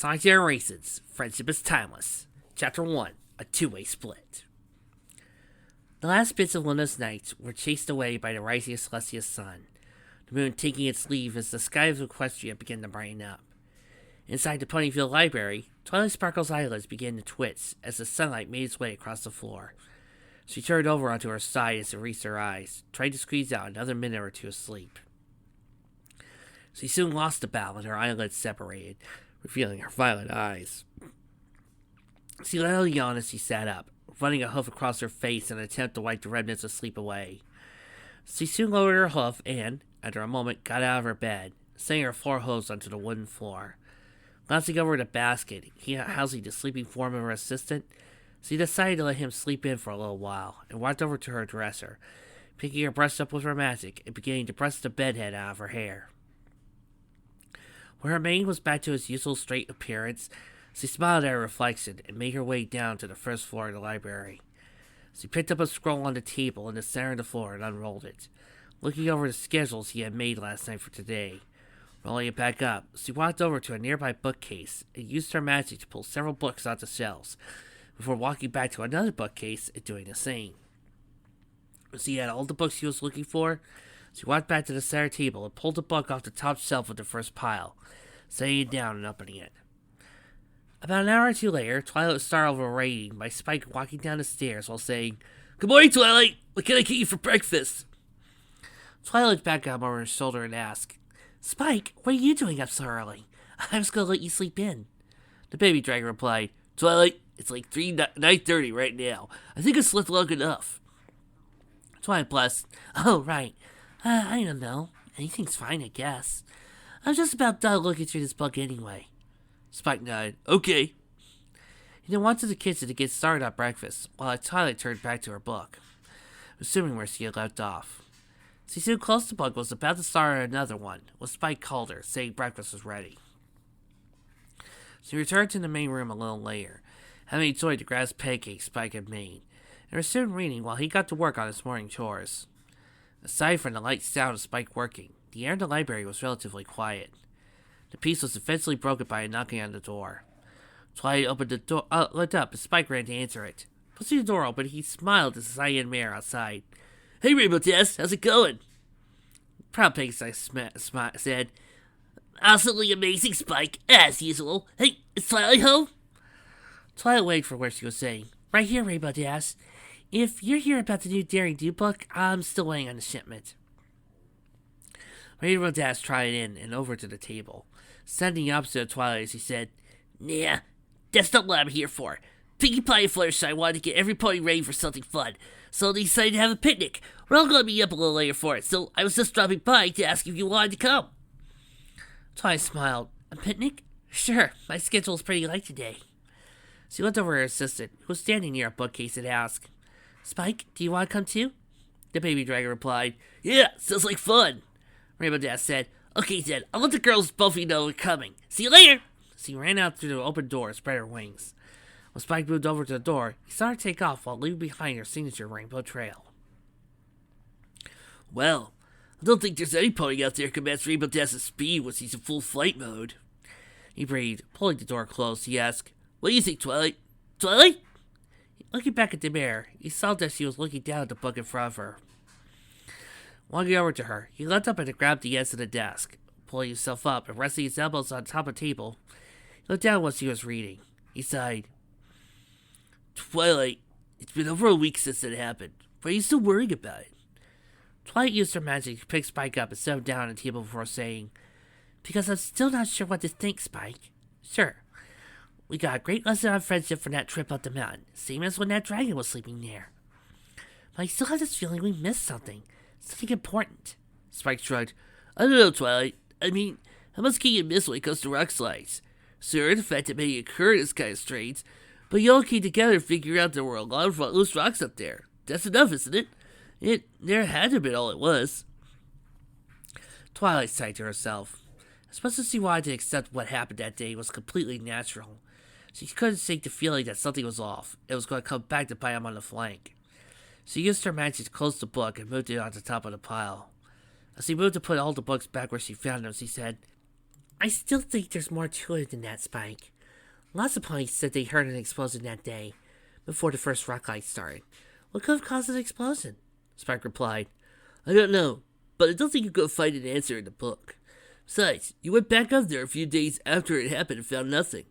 Solitary Races, Friendship is Timeless. Chapter 1, A Two-Way Split. The last bits of Luna's nights were chased away by the rising celestial sun, the moon taking its leave as the sky of Equestria began to brighten up. Inside the Ponyville library, Twilight Sparkle's eyelids began to twitch as the sunlight made its way across the floor. She turned over onto her side as it reached her eyes, trying to squeeze out another minute or two of sleep. She soon lost the battle and her eyelids separated, revealing her violet eyes. She let out a yawn as she sat up, running a hoof across her face in an attempt to wipe the remnants of sleep away. She soon lowered her hoof and, after a moment, got out of her bed, setting her four hooves onto the wooden floor. Glancing over the basket, housing the sleeping form of her assistant, she decided to let him sleep in for a little while, and walked over to her dresser, picking her brush up with her magic and beginning to brush the bedhead out of her hair. When her mane was back to its usual straight appearance, she smiled at her reflection and made her way down to the first floor of the library. She picked up a scroll on the table in the center of the floor and unrolled it, looking over the schedules he had made last night for today. Rolling it back up, she walked over to a nearby bookcase and used her magic to pull several books out the shelves, before walking back to another bookcase and doing the same. When she had all the books she was looking for, she walked back to the center table and pulled the book off the top shelf of the first pile, setting it down and opening it. About an hour or two later, Twilight was startled over raiding by Spike walking down the stairs while saying, "Good morning, Twilight! What can I get you for breakfast?" Twilight looked back at him over his shoulder and asked, "Spike, what are you doing up so early? I was going to let you sleep in." The baby dragon replied, "Twilight, it's like 9:30 right now. I think I slept long enough." Twilight blushed. "Oh, right. I don't know. Anything's fine, I guess. I'm just about done looking through this book anyway." Spike nodded. "Okay." He then went to the kitchen to get started on breakfast, while Twilight turned back to her book, assuming where she had left off. She soon closed the book and was about to start on another one when Spike called her, saying breakfast was ready. She returned to the main room a little later, having enjoyed the grass pancakes Spike had made, and was soon reading while he got to work on his morning chores. Aside from the light sound of Spike working, the air in the library was relatively quiet. The peace was eventually broken by a knocking on the door. Twilight opened the door, looked up, and Spike ran to answer it. Pushing the door open, he smiled at the cyan mare outside. "Hey, Rainbow Tess, how's it going?" Proud Pig said, "Absolutely amazing, Spike, as usual. Hey, is Twilight home?" Twilight waited for where she was saying, "Right here, Rainbow Dash. If you're here about the new Daring Do book, I'm still waiting on the shipment." Rainbow Dash trotted in and over to the table, standing opposite of Twilight as he said, "Nah, that's not what I'm here for. Pinkie Pie and Fluttershy wanted to get every pony ready for something fun, so they decided to have a picnic. We're all going to be up a little later for it, so I was just dropping by to ask if you wanted to come." Twilight smiled. "A picnic? Sure, my schedule's pretty light today." She looked over at her assistant, who was standing near a bookcase, and asked, "Spike, do you want to come too?" The baby dragon replied, "Yeah, sounds like fun." Rainbow Dash said, "Okay then, I'll let the girls both know we're coming. See you later." She ran out through the open door and spread her wings. When Spike moved over to the door, he saw her take off while leaving behind her signature rainbow trail. "Well, I don't think there's any pony out there who can match Rainbow Dash's speed when she's in full flight mode." He breathed, pulling the door closed. He asked, "What do you think, Twilight? Twilight?" Looking back at the mare, he saw that she was looking down at the book in front of her. Walking over to her, he leapt up and grabbed the edge of the desk. Pulling himself up and resting his elbows on top of the table, he looked down at what she was reading. He sighed. "Twilight, it's been over a week since it happened. Why are you still worrying about it?" Twilight used her magic to pick Spike up and set him down on the table before saying, "Because I'm still not sure what to think, Spike. Sure, we got a great lesson on friendship from that trip up the mountain, same as when that dragon was sleeping there. But I still have this feeling we missed something important." Spike shrugged. "I don't know, Twilight. I mean, how much can you miss when it comes to rock slides? Sure, the fact that many occur is kind of strange, but you all came together to figure out there were a lot of loose rocks up there. That's enough, isn't it? It never had to have been all it was." Twilight sighed to herself. As much as she wanted to accept what happened that day was completely natural, she couldn't shake the feeling that something was off. It was going to come back to bite him on the flank. She used her magic to close the book and moved it on the top of the pile. As she moved to put all the books back where she found them, she said, I still think there's more to it than that, Spike. Lots of ponies said they heard an explosion that day, before the first rock light started. What could have caused an explosion? Spike replied. I don't know, but I don't think you could find an answer in the book. Besides, you went back up there a few days after it happened and found nothing.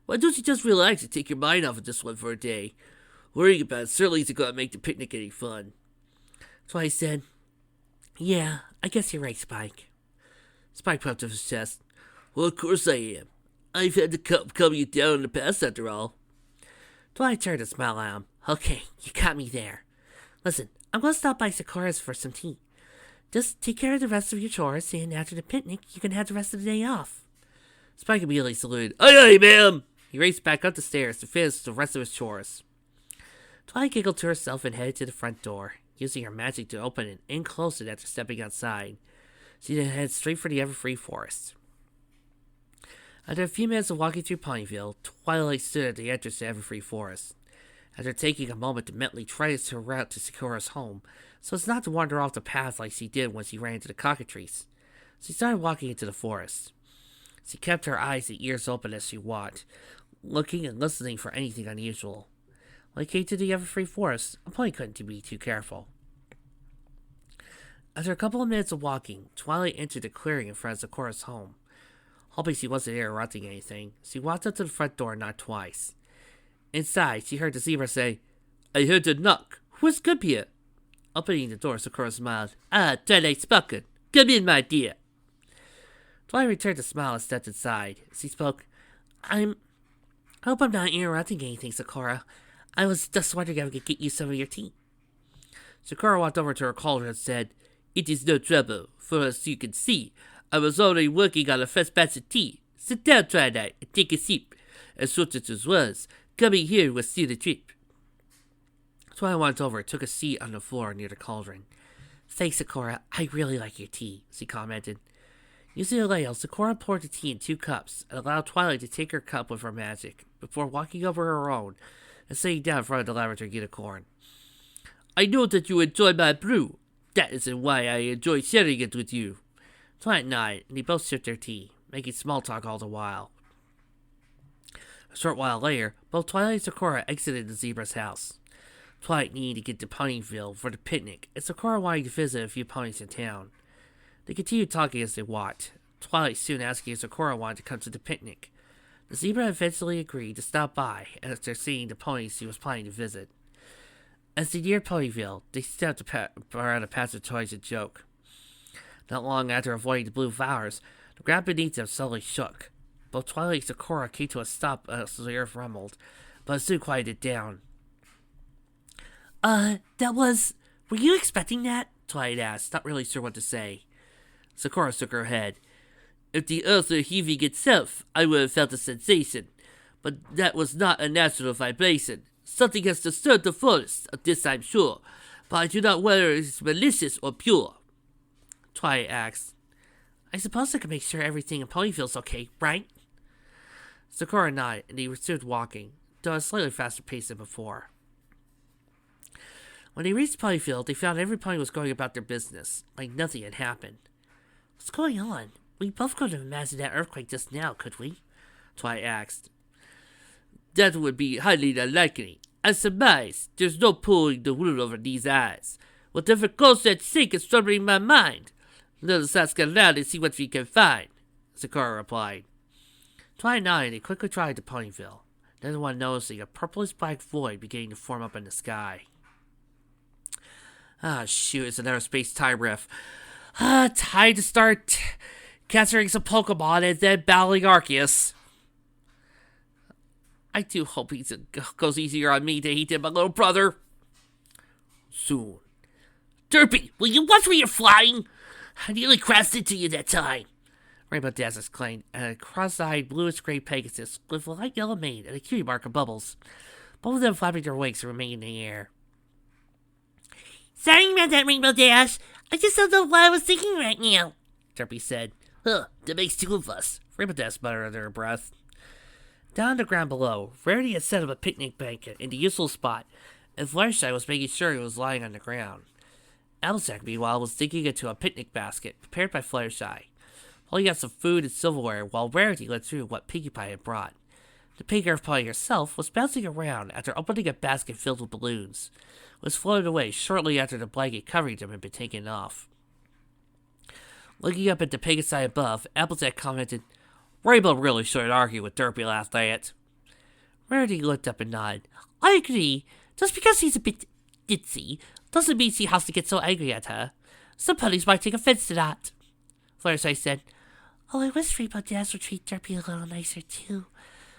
Why don't you just relax and take your mind off of this one for a day? Worrying about it certainly isn't going to make the picnic any fun. Twilight said, Yeah, I guess you're right, Spike. Spike puffed up his chest. Well, of course I am. I've had to calm you down in the past, after all. Twilight turned to smile at him. Okay, you got me there. Listen, I'm going to stop by Zecora's for some tea. Just take care of the rest of your chores, and after the picnic, you can have the rest of the day off. Spike immediately saluted. Aye, aye, ma'am! He raced back up the stairs to finish the rest of his chores. Twilight giggled to herself and headed to the front door, using her magic to open it and close it after stepping outside. She then headed straight for the Everfree Forest. After a few minutes of walking through Ponyville, Twilight stood at the entrance to Everfree Forest. After taking a moment to mentally trace her route to Zecora's home, so as not to wander off the path like she did when she ran into the cockatrice, she started walking into the forest. She kept her eyes and ears open as she walked, looking and listening for anything unusual. When it came to the Everfree Forest, a pony couldn't be too careful. After a couple of minutes of walking, Twilight entered the clearing in front of Zecora's home. Hoping she wasn't interrupting anything, she walked up to the front door and knocked twice. Inside, she heard the zebra say, I heard a knock. Who's come here? Opening the door, Zecora smiled. Ah, Twilight's spoken. Come in, my dear. Twilight returned the smile and stepped inside. She spoke, I hope I'm not interrupting anything, Zecora. I was just wondering if I could get you some of your tea. Zecora walked over to her cauldron and said, It is no trouble, for as you can see, I was already working on a first batch of tea. Sit down, Twilight, and take a sip. As short as it was, coming here will steal the trip. Twilight went over and took a seat on the floor near the cauldron. Thanks, Zecora. I really like your tea, she commented. Using a ladle, Zecora poured the tea in 2 cups and allowed Twilight to take her cup with her magic, before walking over her own and sitting down in front of the laboratory unicorn. I know that you enjoy my brew. That isn't why I enjoy sharing it with you. Twilight nodded, and they both sipped their tea, making small talk all the while. A short while later, both Twilight and Zecora exited the zebra's house. Twilight needed to get to Ponyville for the picnic, and Zecora wanted to visit a few ponies in town. They continued talking as they walked, Twilight soon asking if Zecora wanted to come to the picnic. The zebra eventually agreed to stop by after seeing the ponies he was planning to visit. As they neared Ponyville, they stepped around a patch of toys and joke. Not long after avoiding the blue flowers, the ground beneath them suddenly shook. Both Twilight and Zecora came to a stop as the earth rumbled, but soon quieted down. Were you expecting that? Twilight asked, not really sure what to say. Zecora shook her head. If the earth were heaving itself, I would have felt a sensation, but that was not a natural vibration. Something has disturbed the forest, of this I'm sure, but I do not know whether it is malicious or pure. Twilight asked. I suppose I can make sure everything in Ponyville's okay, right? Zecora nodded, and they resumed walking, though at a slightly faster pace than before. When they reached Ponyville, they found every pony was going about their business, like nothing had happened. What's going on? We both couldn't have imagined that earthquake just now, could we? Twilight asked. That would be highly unlikely. I surmise there's no pulling the wool over these eyes. Whatever caused that sink is troubling my mind. Let us ask around and see what we can find, Zecora replied. Twilight nodded and quickly tried to Ponyville, then one noticing a purplish-black void beginning to form up in the sky. Ah, shoot, it's another space time riff. Time to start capturing some Pokemon and then battling Arceus. I do hope he goes easier on me than he did my little brother. Soon. Derpy, will you watch where you're flying? I nearly crashed into you that time. Rainbow Dash exclaimed, and a cross-eyed bluish-gray Pegasus with a light yellow mane and a cutie mark of bubbles, both of them flapping their wings and remaining in the air. Sorry about that, Rainbow Dash. I just don't know what I was thinking right now, Derpy said. That makes 2 of us, Rainbow Dash muttered under her breath. Down on the ground below, Rarity had set up a picnic blanket in the useful spot, and Fluttershy was making sure he was lying on the ground. Applejack, meanwhile, was digging into a picnic basket prepared by Fluttershy, holding out some food and silverware while Rarity went through what Pinkie Pie had brought. The pink earth pie herself was bouncing around after opening a basket filled with balloons. It was floated away shortly after the blanket covering them had been taken off. Looking up at the pink side above, Applejack commented, "Rainbow really shouldn't argue with Derpy last night." Rarity looked up and nodded. "I agree. Just because he's a bit ditzy doesn't mean he has to get so angry at her. Some ponies might take offense to that." Fluttershy said, "Oh, I wish Rainbow Dash would treat Derpy a little nicer too.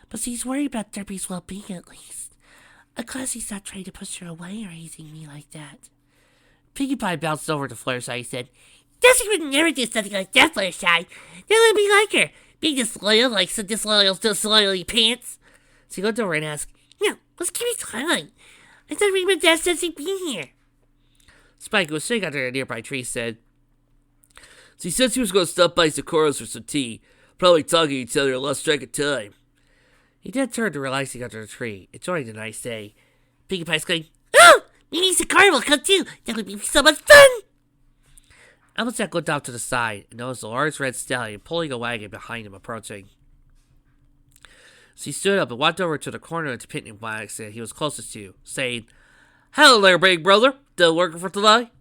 But he's worried about Derpy's well-being at least. I'm glad he's not trying to push her away or anything me like that." Pinkie Pie bounced over to Fluttershy and said, "Daisy would never do something like that, Fluttershy. That would be like her, being disloyal like some disloyally pants." So he looked over and asked, "No, let's keep it Twilight. I thought Rainbow Dash said she'd be here." Spike, who was sitting under a nearby tree, said, "So he said she was going to stop by Zecora's for some tea. Probably talking to each other and lost track of time." He then turned to relaxing under the tree, enjoying the nice day. Pinkie Pie exclaimed, "Oh, maybe Zecora will come too. That would be so much fun." Applejack looked off to the side and noticed a large red stallion pulling a wagon behind him approaching. So he stood up and walked over to the corner of the picnic wagon he was closest to, saying, "Hello there, big brother. Still working for today?"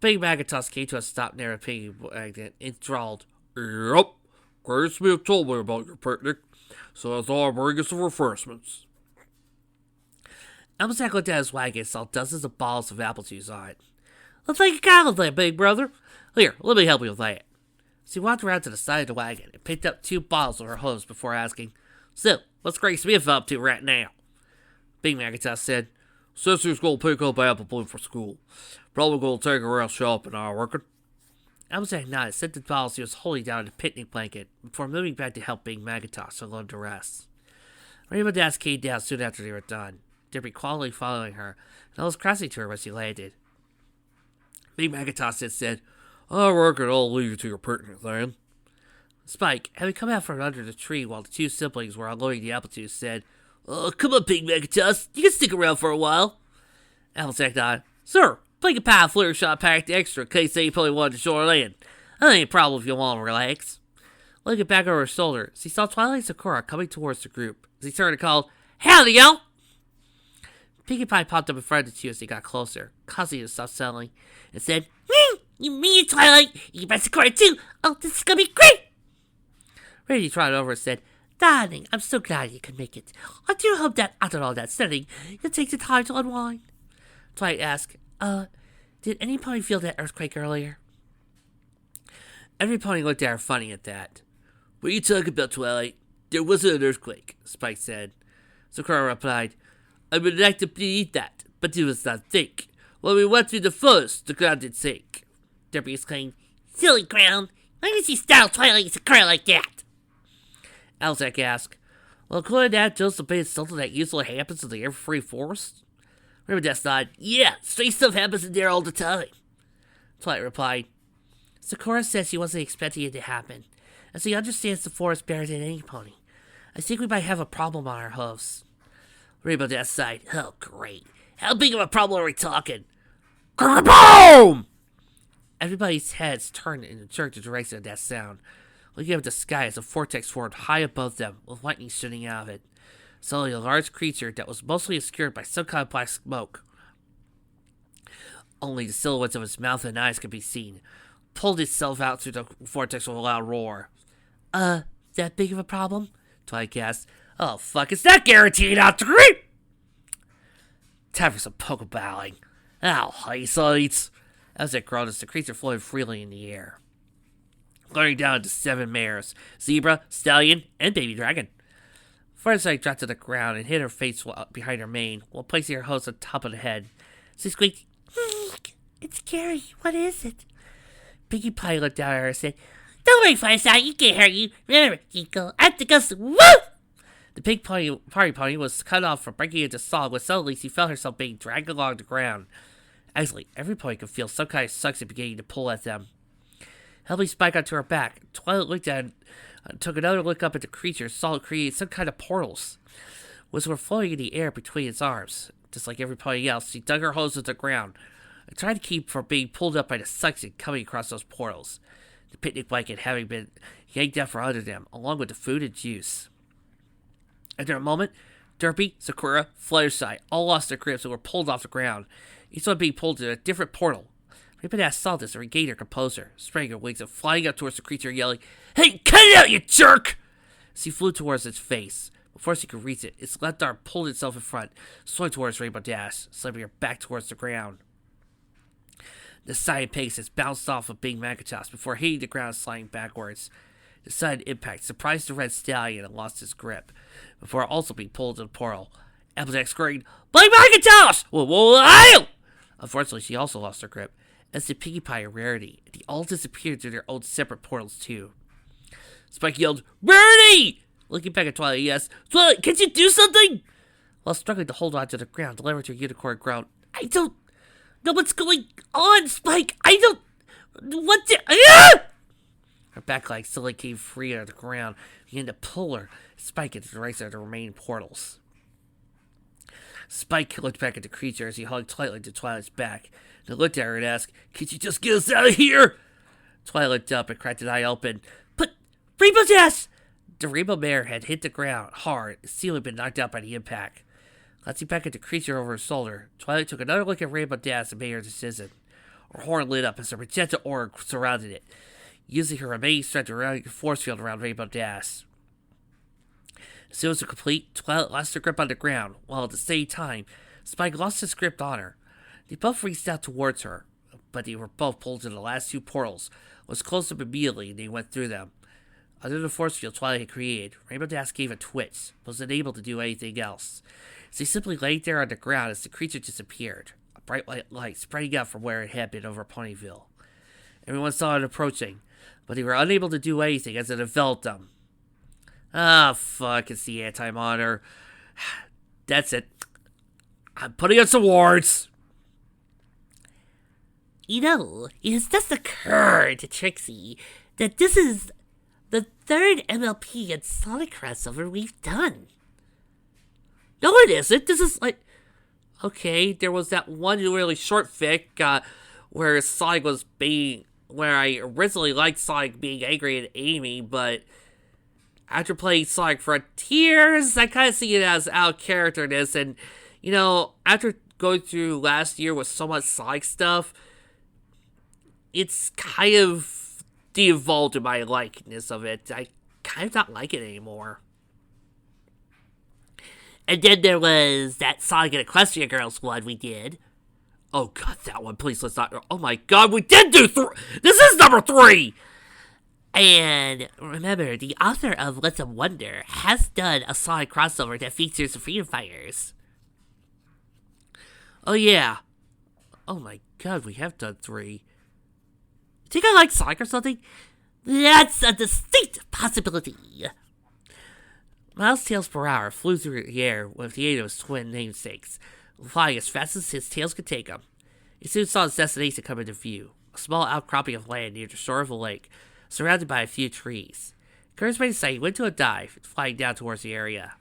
Big Magatos came to a stop near the picnic wagon and drawled, "Yep. Gray Smith told me about your picnic, so I thought I'd bring you some refreshments." Applejack looked at his wagon and saw dozens of bottles of apple juice on it. "Let's make a gallon of that, big brother. Here, let me help you with that." So he walked around to the side of the wagon and picked up 2 bottles of her hose before asking, "So, what's Gray Smith up to right now?" Big Magatos said, "Says he's going to pick up Apple Bloom for school. Probably going to take her out shopping, I reckon." Applejack nodded, set the bottles he was holding down in the picnic blanket before moving back to help Big Magatos unload the rest. Rainbow Dash came down soon after they were done, Derpy quietly following her, and I was crossing to her when she landed. Big Magatos had said, "I reckon I'll leave you to your picnic then." Spike, having come out from under the tree while the 2 siblings were unloading the apple juice, said, "Come on, Big Magatos. You can stick around for a while." Applejack nodded. "Sir, Pinkie Pie and Fluttershy packed extra in case they probably wanted to join in. That ain't a problem if you want to relax." Looking back over her shoulder, she saw Twilight and Zecora coming towards the group. As he turned and called, "Howdy, y'all!" Pinkie Pie popped up in front of the 2 as they got closer, causing him to stop selling, and said, "You mean Twilight? You bet Zecora too! Oh, this is gonna be great!" Rarity trotted over and said, "Darling, I'm so glad you could make it. I do hope that after all that studying, you'll take the time to unwind." Twilight asked, "Did any pony feel that earthquake earlier?" Every pony looked at her funny at that. "What are you talking about, Twilight? There wasn't an earthquake," Spike said. Zecora replied, "I would like to believe that, but it was not thick. When we went through the forest, the ground did shake." Derpy exclaimed, "Silly ground! Why does he style Twilight and Zecora like that?" Applejack asked, "Well, couldn't that just be something that usually happens in the air-free forest?" Rainbow Dash nodded, "Yeah, strange stuff happens in there all the time." Twilight replied, "Zecora said she wasn't expecting it to happen, and she understands the forest better than any pony. I think we might have a problem on our hooves." Rainbow Dash sighed, "Oh, great. How big of a problem are we talking?" Boom! Everybody's heads turned and jerked in the direction of that sound, looking up at the sky as a vortex formed high above them, with lightning shooting out of it. Suddenly, a large creature that was mostly obscured by some kind of black smoke, only the silhouettes of its mouth and eyes could be seen, pulled itself out through the vortex with a loud roar. That big of a problem?" Twilight gasped. "Oh, fuck, it's not guaranteed out to creep!" Time for some pokeballing. "Oh, hi, sights." As it groaned, the creature floated freely in the air, glaring down into 7 mares, zebra, stallion, and baby dragon. Fluttershy dropped to the ground and hid her face behind her mane, while placing her hose on top of the head. She squeaked, "Eek! It's scary. What is it?" Pinkie Pie looked down at her and said, "Don't worry, Fluttershy. You can't hurt you. Remember, you go at the ghost. Woo!" The pink party pony was cut off from breaking into song when suddenly she felt herself being dragged along the ground. Actually, every pony could feel some kind of suction beginning to pull at them. Helping Spike onto her back, Twilight looked at it, took another look up at the creature, saw it create some kind of portals, which were floating in the air between its arms. Just like every pony else, she dug her hose into the ground and tried to keep from being pulled up by the suction coming across those portals. the picnic blanket having been yanked out from under them, along with the food and juice. After a moment, Derpy, Zecora, Fluttershy all lost their grips and were pulled off the ground, each one being pulled to a different portal. Rainbow saw this and regained her composure, spreading her wings and flying up towards the creature, yelling, "Hey, cut it out, you jerk!" As he flew towards its face. Before she could reach it, its left arm pulled itself in front, swung towards Rainbow Dash, slamming her back towards the ground. The side Pegasus bounced off of Big Magachops before hitting the ground and sliding backwards. The sudden impact surprised the red stallion and lost his grip, before also being pulled into the portal. Applejack screamed, "Big Magachops! Whoa! Unfortunately, she also lost her grip, as did Pinkie Pie and Rarity, and they all disappeared through their own separate portals too. Spike yelled, "Rarity!" Looking back at Twilight, he asked, "Twilight, can't you do something?" While struggling to hold on to the ground, the Leverage Unicorn groaned, "I don't know what's going on, Spike! I don't... What the... Ah!" Her back leg suddenly came free out of the ground, began to pull her, Spike into the right of the remaining portals. Spike looked back at the creature as he hugged tightly to Twilight's back, then looked at her and asked, "Can't you just get us out of here?" Twilight looked up and cracked an eye open. "But, Rainbow Dash!" The rainbow mare had hit the ground hard, its ceiling been knocked out by the impact. Glancing back at the creature over her shoulder, Twilight took another look at Rainbow Dash and made her decision. Her horn lit up as a magenta aura surrounded it, using her remaining strength to rally the force field around Rainbow Dash. As soon as it was complete, Twilight lost her grip on the ground, while at the same time, Spike lost his grip on her. They both reached out towards her, but they were both pulled into the last two portals, was closed up immediately, and they went through them. Under the force field Twilight had created, Rainbow Dash gave a twitch, but was unable to do anything else. So he simply laid there on the ground as the creature disappeared, a bright white light spreading out from where it had been over Ponyville. Everyone saw it approaching, but they were unable to do anything as it enveloped them. "Ah, fuck, it's the anti-monitor. That's it. I'm putting out some wards." You know, it has just occurred to Trixie that this is the third MLP and Sonic crossover we've done. No, it isn't. This is like... Okay, there was that one really short fic where Sonic was being... Where I originally liked Sonic being angry at Amy, but after playing Sonic Frontiers, I kind of see it as out of characterness. And, you know, after going through last year with so much Sonic stuff, it's kind of de-evolved in my likeness of it. I kind of don't like it anymore. And then there was that Sonic and Equestria Girls one we did. Oh god, that one, please, let's not... Oh my god, we did do This is number 3! And remember, the author of Let's Wonder has done a Sonic crossover that features the Freedom Fighters. Oh yeah. Oh my god, we have done 3. Think I like Sonic or something? That's a distinct possibility. Miles' tails per hour flew through the air with the aid of his twin namesakes, flying as fast as his tails could take him. He soon saw his destination come into view, a small outcropping of land near the shore of a lake, surrounded by a few trees. Encouraged by the sight, he went to a dive, flying down towards the area.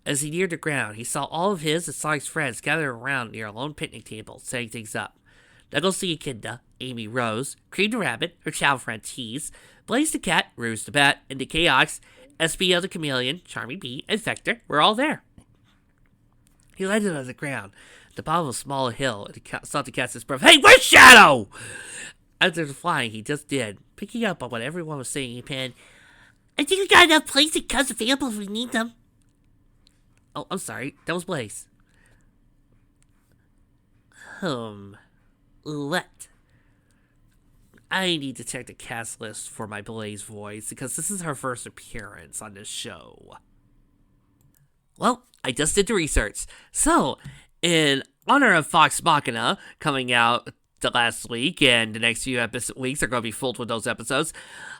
As he neared the ground, he saw all of his and Sonic's friends gathered around near a lone picnic table, setting things up. Knuckles the Echidna, Amy Rose, Cream the Rabbit, her child friend Cheese, Blaze the Cat, Rouge the Bat, and the Chaos, SBL the Chameleon, Charming Bee, and Vector were all there. He landed on the ground, at the bottom of a small hill, and he sought to catch his breath. "Hey, where's Shadow?" After the flying, he just did, picking up on what everyone was saying. He panned, "I think we got enough plates and cups available if we need them." Oh, I'm sorry, that was Blaze. What? I need to check the cast list for my Blaze voice, because this is her first appearance on this show. Well, I just did the research. So, in honor of Fox Machina coming out the last week, and the next few weeks are going to be filled with those episodes,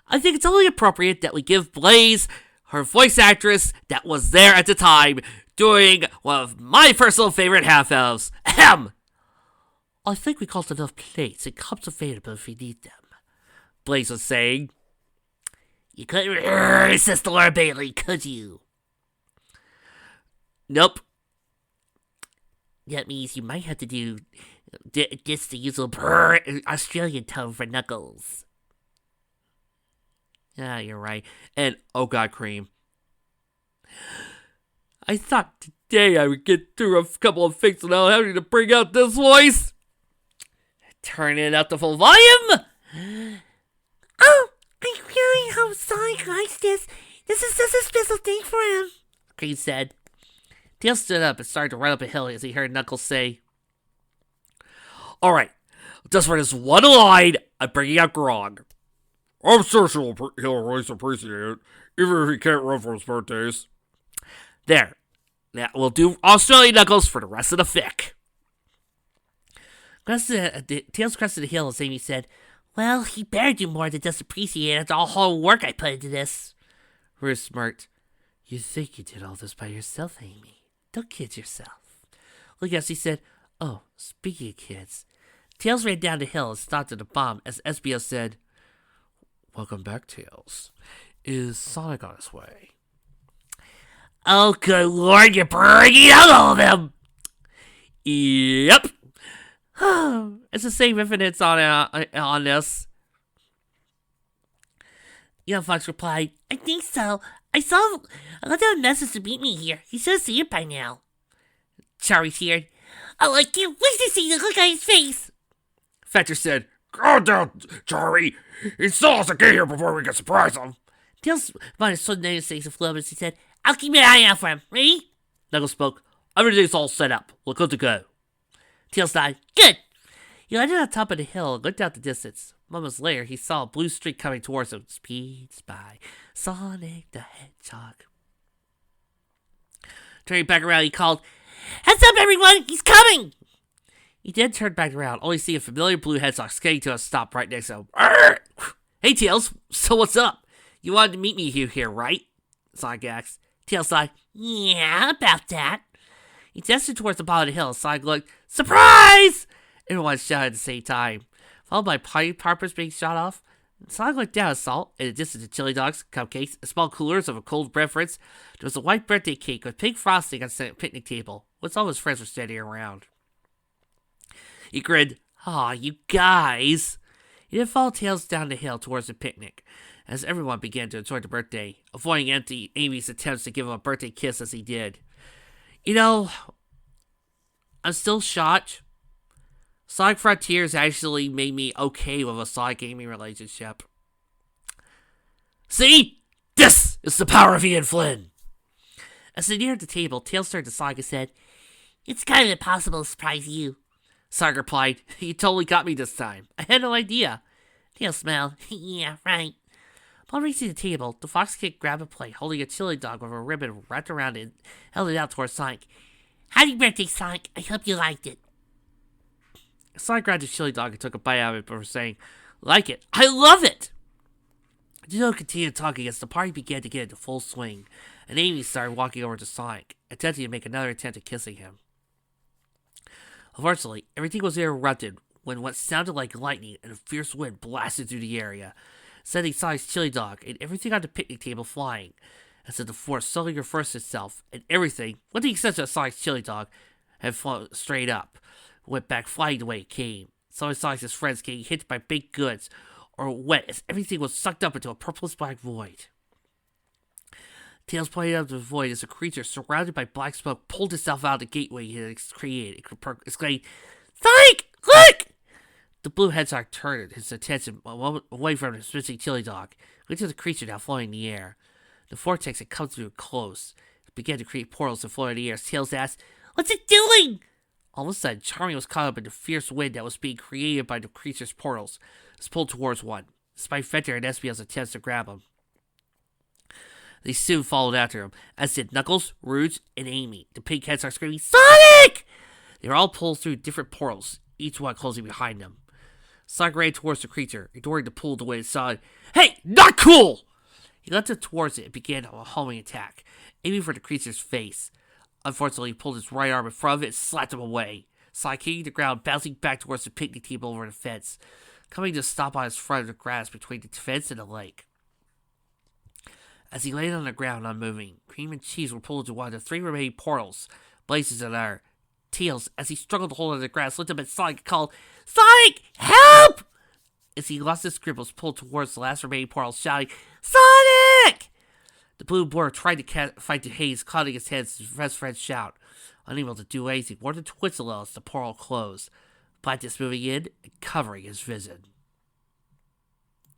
I think it's only appropriate that we give Blaze her voice actress that was there at the time, doing one of my personal favorite half-elves. Ahem! "I think we got enough plates and cups available if we need them," Blaze was saying. "You couldn't resist Laura Bailey, could you?" "Nope." "That means you might have to do just the usual Australian tone for Knuckles." Yeah, you're right. And, oh god, Cream. I thought today I would get through a couple of things without having to bring out this voice. Turn it up to full volume. Oh, I really hope Sonic likes this. This is such a special thing for him, Cream said. Tails stood up and started to run up a hill as he heard Knuckles say, Alright, just for this one line, I'm bringing out Grog. I'm sure he'll always appreciate it, even if he can't run for his birthdays. There. That will do Australian Knuckles for the rest of the fic. Tails crested the hill as Amy said, Well, he better do more than just appreciate it after all the hard work I put into this. Ruth smirked. You think you did all this by yourself, Amy. Don't kid yourself. Legacy said, Oh, speaking of kids. Tails ran down the hill and stopped at the bomb as SBO said, Welcome back, Tails. Is Sonic on his way? Oh, good lord, you're bringing out all of them! Yep. It's the same evidence on this. Young Fox replied, I think so. I got a message to meet me here. He should have seen it by now. Charlie cheered. Oh, I can't wait to see the look on his face. Fetcher said, Calm down, Charlie. He still has to get here before we can surprise him. Tails found his sudden name face of flow as he said, I'll keep an eye out for him. Ready? Knuckles spoke. Everything's all set up. We're good to go. Tails nodded. Good. He landed on top of the hill and looked out the distance. Moments later, he saw a blue streak coming towards him. Speeds by Sonic the Hedgehog. Turning back around, he called, Heads up, everyone! He's coming! He then turned back around, only seeing a familiar blue hedgehog skating to a stop right next to him. Hey, Tails, so what's up? You wanted to meet me here, right? Sonic asked. Tails sighed. Yeah, about that. He gestured towards the bottom of the hill. Sonic looked, Surprise! Everyone shouted at the same time, followed by party poppers being shot off. Sonic looked down at Salt, in the distance to chili dogs, cupcakes, and small coolers of a cold beverage. There was a white birthday cake with pink frosting on the picnic table, which all his friends were standing around. He grinned, Aw, you guys! He then followed Tails down the hill towards the picnic, as everyone began to enjoy the birthday, avoiding Amy's attempts to give him a birthday kiss as he did. You know, I'm still shocked. Sonic Frontiers actually made me okay with a Sonic-Amy relationship. See? This is the power of Ian Flynn! As they neared the table, Tails turned to Sonic and said, It's kind of impossible to surprise you. Sonic replied, You totally got me this time. I had no idea. Tails smiled. Yeah, right. Upon reaching the table, the Fox Kid grabbed a plate holding a chili dog with a ribbon wrapped around it and held it out towards Sonic. Happy birthday, Sonic. I hope you liked it. Sonic grabbed the chili dog and took a bite out of it before saying, Like it? I love it! Gino continued talking as the party began to get into full swing, and Amy started walking over to Sonic, attempting to make another attempt at kissing him. Unfortunately, everything was interrupted when what sounded like lightning and a fierce wind blasted through the area, sending Sonic's chili dog and everything on the picnic table flying, as if the force suddenly reversed itself, and everything, with the exception of Sonic's chili dog, had flown straight up, went back flying the way it came. Some of Sonic's friends getting hit by baked goods, or wet as everything was sucked up into a purplish-black void. Tails pointed out the void as a creature surrounded by black smoke pulled itself out of the gateway he had created, exclaiming, Sonic, look! The blue hedgehog turned his attention away from his missing chili dog, into the creature now floating in the air. The vortex had come through close. It began to create portals and float in the air as Tails asked, What's it doing? All of a sudden, Charming was caught up in the fierce wind that was being created by the creature's portals. It was pulled towards one, despite Fenter and Espion's attempts to grab him. They soon followed after him, as did Knuckles, Rouge, and Amy. The pink heads are screaming, Sonic! They were all pulled through different portals, each one closing behind them. Sonic ran towards the creature, ignoring the pull away and saw it. Hey, not cool! He leapt up towards it and began a homing attack, aiming for the creature's face. Unfortunately, he pulled his right arm in front of it and slapped him away. Sonic hitting the ground, bouncing back towards the picnic table over the fence, coming to stop on his front of the grass between the fence and the lake. As he laid on the ground, unmoving, Cream and Cheese were pulled into one of the three remaining portals, blazes in air. Tails, as he struggled to hold on the grass, looked up at Sonic and called, Sonic, help! As he lost his grip, was pulled towards the last remaining portal, shouting, "Sonic!" The blue blur tried to fight the haze, cutting his head as his best friend shout. Unable to do anything more than twist a little as the portal closed, Blackness moving in and covering his vision.